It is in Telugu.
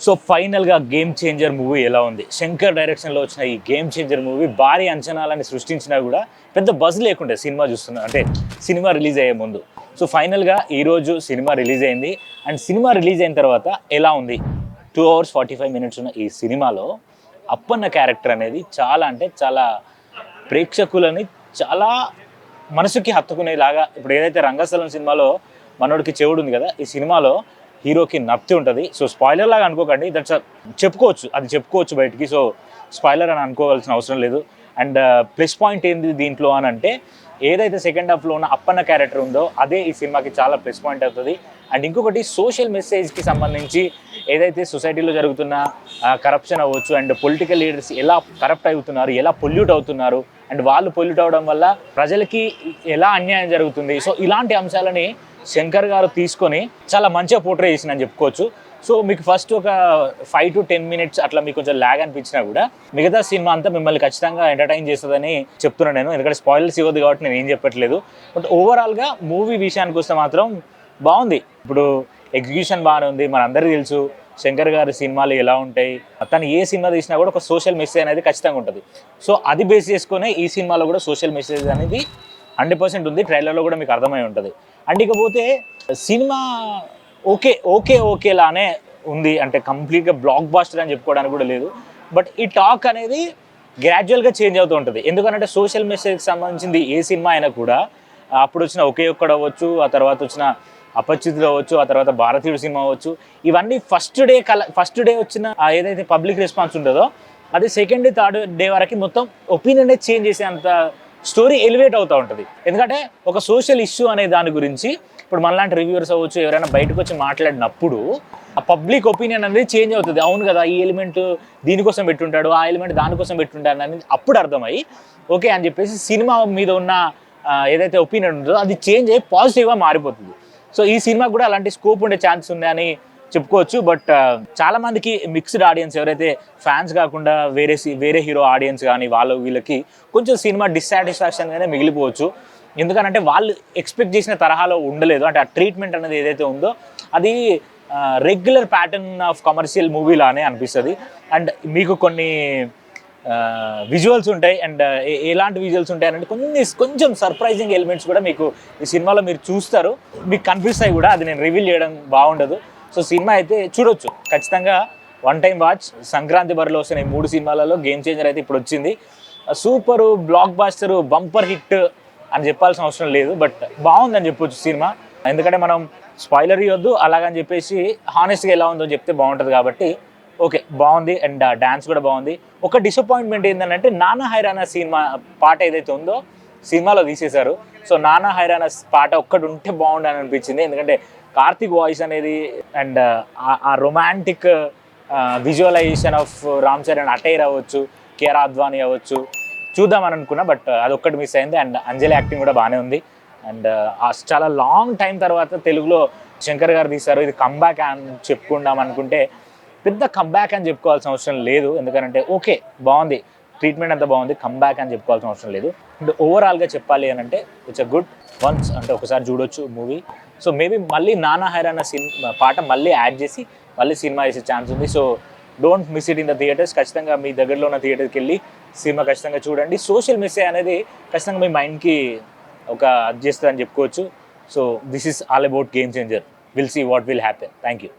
సో ఫైనల్గా గేమ్ చేంజర్ మూవీ ఎలా ఉంది? శంకర్ డైరెక్షన్లో వచ్చిన ఈ గేమ్ చేంజర్ మూవీ భారీ అంచనాలని సృష్టించినా కూడా పెద్ద బజ్ లేకుండే సినిమా చూస్తున్నా అంటే సినిమా రిలీజ్ అయ్యే ముందు. సో ఫైనల్గా ఈరోజు సినిమా రిలీజ్ అయింది. అండ్ సినిమా రిలీజ్ అయిన తర్వాత ఎలా ఉంది? 2 hours 45 minutes ఉన్న ఈ సినిమాలో అప్పన్న క్యారెక్టర్ అనేది చాలా అంటే చాలా ప్రేక్షకులని చాలా మనసుకి హత్తుకునేలాగా, ఇప్పుడు ఏదైతే రంగస్థలం సినిమాలో మనోడికి చెవుడు ఉంది కదా, ఈ సినిమాలో హీరోకి నప్తి ఉంటుంది. సో స్పాయిలర్ లాగా అనుకోకండి, దట్స్ చెప్పుకోవచ్చు బయటికి. సో స్పాయిలర్ అని అనుకోవాల్సిన అవసరం లేదు. అండ్ ప్లస్ పాయింట్ ఏంది దీంట్లో అని అంటే, ఏదైతే సెకండ్ హాఫ్లో ఉన్న అప్పన్న క్యారెక్టర్ ఉందో అదే ఈ సినిమాకి చాలా ప్లస్ పాయింట్ అవుతుంది. అండ్ ఇంకొకటి సోషల్ మెసేజ్కి సంబంధించి ఏదైతే సొసైటీలో జరుగుతున్న కరప్షన్ అవ్వచ్చు, అండ్ పొలిటికల్ లీడర్స్ ఎలా కరప్ట్ అవుతున్నారు, ఎలా పొల్యూట్ అవుతున్నారు, అండ్ వాళ్ళు పొల్యూట్ అవడం వల్ల ప్రజలకి ఎలా అన్యాయం జరుగుతుంది. సో ఇలాంటి అంశాలని శంకర్ గారు తీసుకొని చాలా మంచిగా పోర్ట్రే చేసిందని చెప్పుకోవచ్చు. సో మీకు ఫస్ట్ ఒక 5 to 10 minutes అట్లా మీకు కొంచెం ల్యాగ్ అనిపించినా కూడా మిగతా సినిమా అంతా మిమ్మల్ని ఖచ్చితంగా ఎంటర్టైన్ చేస్తుందని చెప్తున్నాను నేను, ఎందుకంటే స్పాయిలర్స్ ఇవ్వద్దు కాబట్టి నేను ఏం చెప్పట్లేదు. బట్ ఓవరాల్గా మూవీ విషయానికి వస్తే మాత్రం బాగుంది. ఇప్పుడు ఎగ్జిక్యూషన్ బాగానే ఉంది. మనందరికీ తెలుసు శంకర్ గారి సినిమాలు ఎలా ఉంటాయి, తను ఏ సినిమా తీసినా కూడా ఒక సోషల్ మెసేజ్ అనేది ఖచ్చితంగా ఉంటుంది. సో అది బేస్ చేసుకునే ఈ సినిమాలో కూడా సోషల్ మెసేజ్ అనేది 100% ఉంది. ట్రైలర్లో కూడా మీకు అర్థమై ఉంటుంది. అండ్ ఇకపోతే సినిమా ఓకేలానే ఉంది, అంటే కంప్లీట్గా బ్లాక్ బాస్టర్ అని చెప్పుకోవడానికి కూడా లేదు. బట్ ఈ టాక్ అనేది గ్రాడ్యువల్గా చేంజ్ అవుతూ ఉంటుంది. ఎందుకంటే సోషల్ మెసేజ్కి సంబంధించింది ఏ సినిమా అయినా కూడా అప్పుడు వచ్చిన ఒకే ఒక్కడు అవ్వచ్చు, ఆ తర్వాత వచ్చిన అపరిచితులు అవ్వచ్చు, ఆ తర్వాత భారతీయుడు సినిమా అవ్వచ్చు, ఇవన్నీ ఫస్ట్ డే వచ్చిన ఏదైతే పబ్లిక్ రెస్పాన్స్ ఉంటుందో అది సెకండ్ డే థర్డ్ డే వరకు మొత్తం ఒపీనియన్ చేంజ్ చేసేంత స్టోరీ ఎలివేట్ అవుతూ ఉంటుంది. ఎందుకంటే ఒక సోషల్ ఇష్యూ అనే దాని గురించి ఇప్పుడు మనలాంటి రివ్యూవర్స్ అవ్వచ్చు, ఎవరైనా బయటకు వచ్చి మాట్లాడినప్పుడు ఆ పబ్లిక్ ఒపీనియన్ అనేది చేంజ్ అవుతుంది. అవును కదా, ఈ ఎలిమెంట్ దీనికోసం పెట్టుంటాడు, ఆ ఎలిమెంట్ దానికోసం పెట్టుంటాడు అనేది అప్పుడు అర్థమై ఓకే అని చెప్పేసి సినిమా మీద ఉన్న ఏదైతే ఒపీనియన్ ఉంటుందో అది చేంజ్ అయ్యి పాజిటివ్గా మారిపోతుంది. సో ఈ సినిమాకి కూడా అలాంటి స్కోప్ ఉండే ఛాన్స్ ఉన్నాయని చెప్పుకోవచ్చు. బట్ చాలా మందికి మిక్స్డ్ ఆడియన్స్, ఎవరైతే ఫ్యాన్స్ కాకుండా వేరే హీరో ఆడియన్స్ కానీ వీళ్ళకి కొంచెం సినిమా డిస్సాటిస్ఫాక్షన్గానే మిగిలిపోవచ్చు. ఎందుకంటే వాళ్ళు ఎక్స్పెక్ట్ చేసిన తరహాలో ఉండలేదు. అంటే ఆ ట్రీట్మెంట్ అనేది ఏదైతే ఉందో అది రెగ్యులర్ ప్యాటర్న్ ఆఫ్ కమర్షియల్ మూవీలానే అనిపిస్తుంది. అండ్ మీకు కొన్ని విజువల్స్ ఉంటాయి. అండ్ ఎలాంటి విజువల్స్ ఉంటాయి అంటే కొంచెం సర్ప్రైజింగ్ ఎలిమెంట్స్ కూడా మీకు ఈ సినిమాలో మీరు చూస్తారు, మీకు కనిపిస్తాయి కూడా. అది నేను రివీల్ చేయడం బాగుండదు. సో సినిమా అయితే చూడొచ్చు ఖచ్చితంగా, వన్ టైం వాచ్. సంక్రాంతి బరిలో వస్తున్న ఈ 3 సినిమాలలో గేమ్ చేంజర్ అయితే ఇప్పుడు వచ్చింది. సూపరు బ్లాక్ బాస్టరు బంపర్ హిట్ అని చెప్పాల్సిన అవసరం లేదు, బట్ బాగుందని చెప్పొచ్చు సినిమా. ఎందుకంటే మనం స్పాయిలర్ ఇవ్వద్దు, అలాగని చెప్పేసి హానెస్ట్గా ఎలా ఉందో చెప్తే బాగుంటుంది కాబట్టి ఓకే బాగుంది. అండ్ డ్యాన్స్ కూడా బాగుంది. ఒక డిసప్పాయింట్మెంట్ ఏంటంటే నానా హైరానా సినిమా పాట ఏదైతే ఉందో సినిమాలో తీసేశారు. సో నానా హైరానా పాట ఒక్కటి ఉంటే బాగుండని అనిపించింది. ఎందుకంటే కార్తిక్ వాయిస్ అనేది అండ్ ఆ romantic visualization of Ram Charan attire అవ్వచ్చు, కేఆర్ అద్వానీ అవ్వచ్చు, చూద్దామని అనుకున్నా. బట్ అదొక్కటి మిస్ అయింది. అండ్ అంజలి యాక్టింగ్ కూడా బాగానే ఉంది. అండ్ చాలా లాంగ్ టైం తర్వాత తెలుగులో శంకర్ గారు తీశారు. ఇది కంబ్యాక్ అని చెప్పుకుందాం అనుకుంటే పెద్ద కంబ్యాక్ అని చెప్పుకోవాల్సిన అవసరం లేదు. ఎందుకంటే ఓకే బాగుంది, ట్రీట్మెంట్ అంతా బాగుంది, కంబ్యాక్ అని చెప్పుకోవాల్సిన అవసరం లేదు. అండ్ ఓవరాల్గా చెప్పాలి అని అంటే ఇట్స్ అ గుడ్ వన్స్, అంటే ఒకసారి చూడొచ్చు మూవీ. సో మేబీ మళ్ళీ నానా హైరానా పాట మళ్ళీ యాడ్ చేసి మళ్ళీ సినిమా వేసే ఛాన్స్ ఉంది. So don't miss it in the theatres. ఖచ్చితంగా మీ దగ్గరలో ఉన్న థియేటర్కి వెళ్ళి సినిమా ఖచ్చితంగా చూడండి. సోషల్ మెసేజ్ అనేది ఖచ్చితంగా మీ మైండ్కి ఒక అది చేస్తుంది అని చెప్పుకోవచ్చు. So this is all about game changer. Will see what will happen. Thank you.